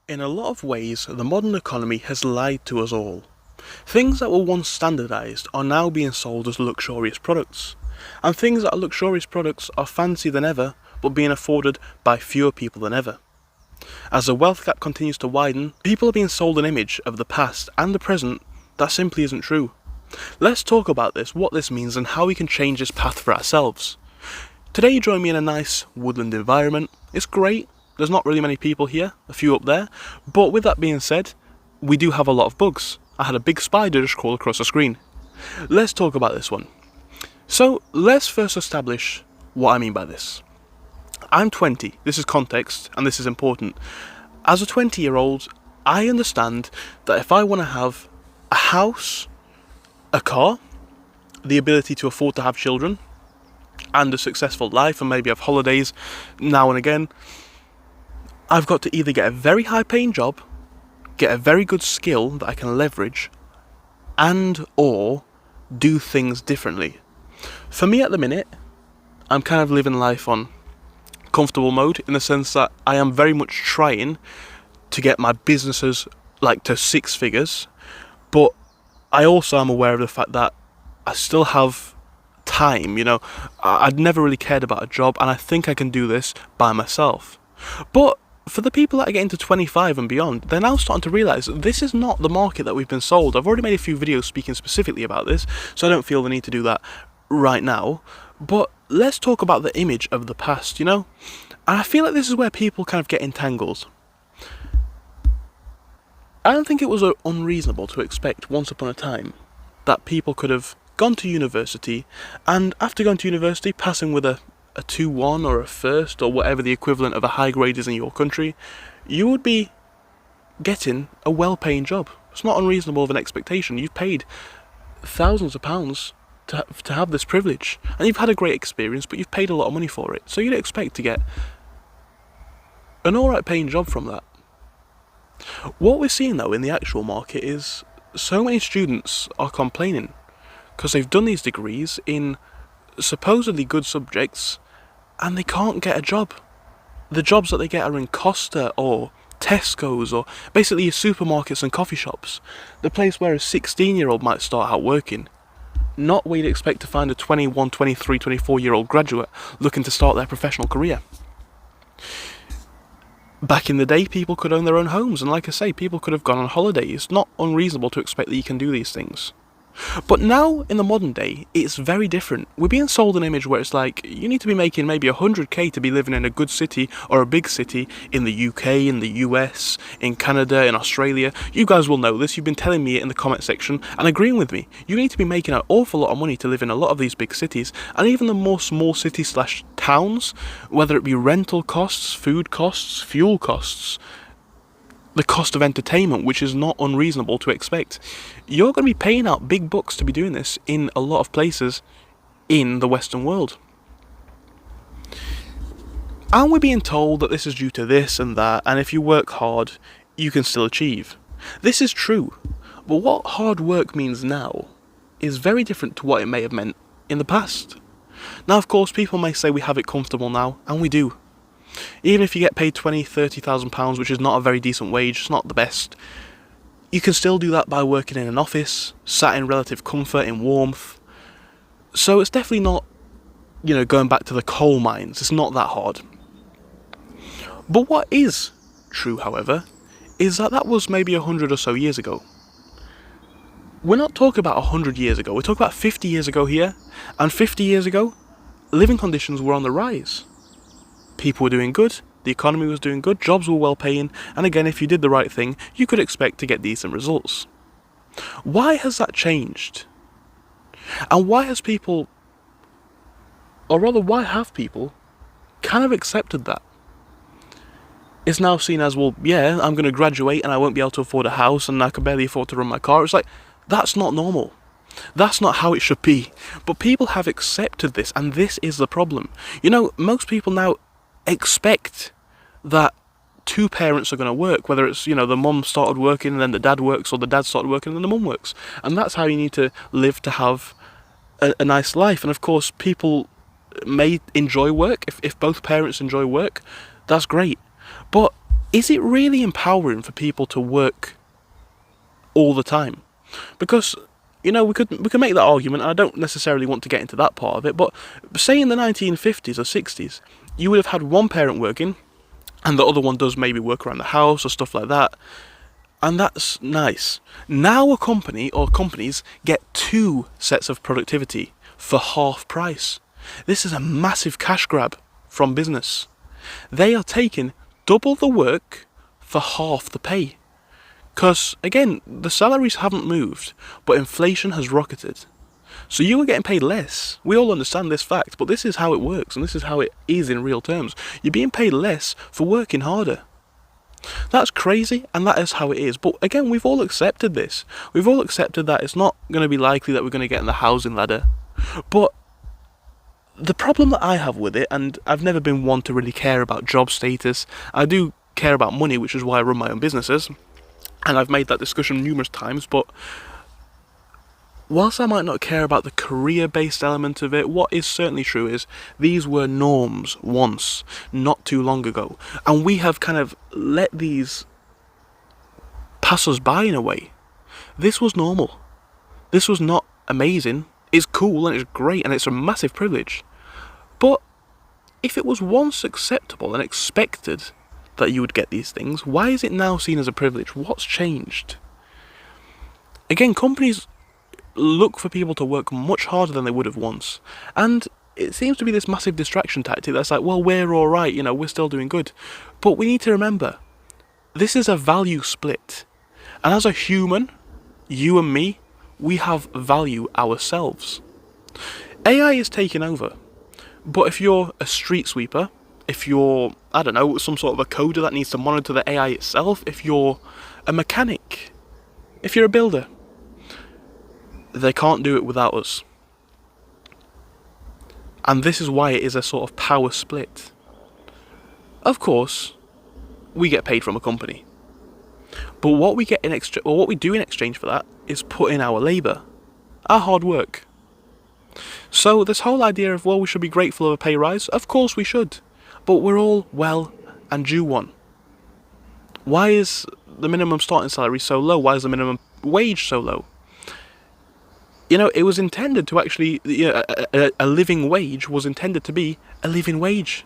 In a lot of ways, the modern economy has lied to us all. Things that were once standardised are now being sold as luxurious products, and things that are luxurious products are fancier than ever, but being afforded by fewer people than ever. As the wealth gap continues to widen, people are being sold an image of the past and the present that simply isn't true. Let's talk about this, what this means, and how we can change this path for ourselves. Today you join me in a nice woodland environment. It's great. There's not really many people here, a few up there, but with that being said, we do have a lot of bugs. I had a big spider just crawl across the screen. Let's talk about this one. So let's first establish what I mean by this. I'm 20, this is context, and this is important. As a 20-year-old, I understand that if I want to have a house, a car, the ability to afford to have children, and a successful life, and maybe have holidays now and again, I've got to either get a very high paying job, get a very good skill that I can leverage, and or do things differently. For me at the minute, I'm kind of living life on comfortable mode in the sense that I am very much trying to get my businesses like to six figures, but I also am aware of the fact that I still have time, I'd never really cared about a job, and I think I can do this by myself. But for the people that are getting to 25 and beyond, they're now starting to realise that this is not the market that we've been sold. I've already made a few videos speaking specifically about this, so I don't feel the need to do that right now. But let's talk about the image of the past, And I feel like this is where people kind of get entangled. I don't think it was unreasonable to expect once upon a time that people could have gone to university, and after going to university, passing with a 2-1 or a first or whatever the equivalent of a high grade is in your country, you would be getting a well-paying job. It's not unreasonable of an expectation. You've paid thousands of pounds to have this privilege, and you've had a great experience, but you've paid a lot of money for it. So you'd expect to get an alright paying job from that. What we're seeing though in the actual market is so many students are complaining because they've done these degrees in supposedly good subjects and they can't get a job. The jobs that they get are in Costa or Tesco's or basically your supermarkets and coffee shops. The place where a 16-year-old might start out working. Not where you'd expect to find a 21, 23, 24-year-old graduate looking to start their professional career. Back in the day, people could own their own homes, and like I say, people could have gone on holiday. It's not unreasonable to expect that you can do these things. But now, in the modern day, it's very different. We're being sold an image where it's like, you need to be making maybe 100k to be living in a good city or a big city in the UK, in the US, in Canada, in Australia. You guys will know this, you've been telling me it in the comment section and agreeing with me. You need to be making an awful lot of money to live in a lot of these big cities, and even the more small cities / towns, whether it be rental costs, food costs, fuel costs, the cost of entertainment, which is not unreasonable to expect. You're going to be paying out big bucks to be doing this in a lot of places in the Western world. And we're being told that this is due to this and that, and if you work hard, you can still achieve. This is true, but what hard work means now is very different to what it may have meant in the past. Now, of course, people may say we have it comfortable now, and we do. Even if you get paid £20,000-30,000, which is not a very decent wage, it's not the best, you can still do that by working in an office, sat in relative comfort, in warmth. So it's definitely not, going back to the coal mines. It's not that hard. But what is true, however, is that was maybe 100 or so years ago. We're not talking about 100 years ago, we're talking about 50 years ago here, and 50 years ago, living conditions were on the rise. People were doing good, the economy was doing good, jobs were well paying, and again, if you did the right thing, you could expect to get decent results. Why has that changed? And why have people kind of accepted that? It's now seen as, well, yeah, I'm going to graduate and I won't be able to afford a house and I can barely afford to run my car. It's like, that's not normal. That's not how it should be. But people have accepted this, and this is the problem. Most people now expect that two parents are going to work, whether it's, the mum started working and then the dad works, or the dad started working and then the mum works. And that's how you need to live to have a nice life. And of course, people may enjoy work. If both parents enjoy work, that's great. But is it really empowering for people to work all the time? Because, you know, we could make that argument, and I don't necessarily want to get into that part of it, but say in the 1950s or 60s, you would have had one parent working, and the other one does maybe work around the house or stuff like that, and that's nice. Now a company or companies get 2 sets of productivity for half price. This is a massive cash grab from business. They are taking double the work for half the pay. Because, again, the salaries haven't moved, but inflation has rocketed. So you are getting paid less. We all understand this fact, but this is how it works, and this is how it is in real terms. You're being paid less for working harder. That's crazy, and that is how it is. But again, we've all accepted this. We've all accepted that it's not going to be likely that we're going to get in the housing ladder. But the problem that I have with it, and I've never been one to really care about job status, I do care about money, which is why I run my own businesses, and I've made that discussion numerous times, but whilst I might not care about the career-based element of it, what is certainly true is these were norms once, not too long ago, and we have kind of let these pass us by in a way. This was normal. This was not amazing. It's cool and it's great and it's a massive privilege. But if it was once acceptable and expected that you would get these things, why is it now seen as a privilege? What's changed? Again, companies look for people to work much harder than they would have once, and it seems to be this massive distraction tactic that's like, well, we're alright, you know, we're still doing good. But we need to remember, this is a value split, and as a human, you and me, we have value ourselves. AI is taking over, but if you're a street sweeper, if you're, I don't know, some sort of a coder that needs to monitor the AI itself, if you're a mechanic, if you're a builder, they can't do it without us. And this is why it is a sort of power split. Of course, we get paid from a company. But what we get in what we do in exchange for that is put in our labour, our hard work. So this whole idea of, well, we should be grateful of a pay rise, of course we should. But we're all well and due one. Why is the minimum starting salary so low? Why is the minimum wage so low? You know, it was intended to actually, a living wage was intended to be a living wage.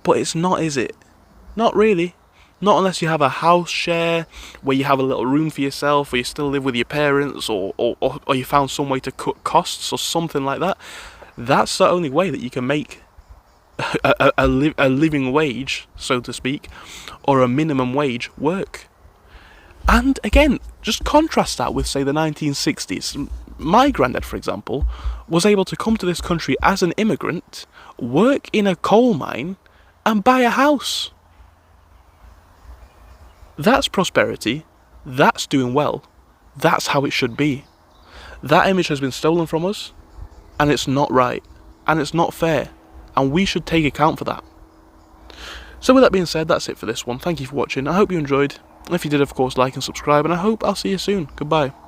But it's not, is it? Not really. Not unless you have a house share, where you have a little room for yourself, or you still live with your parents, or you found some way to cut costs, or something like that. That's the only way that you can make a living wage, so to speak, or a minimum wage work. And again, just contrast that with, say, the 1960s. My granddad, for example, was able to come to this country as an immigrant, work in a coal mine, and buy a house. That's prosperity. That's doing well. That's how it should be. That image has been stolen from us, and it's not right, and it's not fair, and we should take account for that. So with that being said, that's it for this one. Thank you for watching. I hope you enjoyed. If you did, of course, like and subscribe, and I hope I'll see you soon. Goodbye.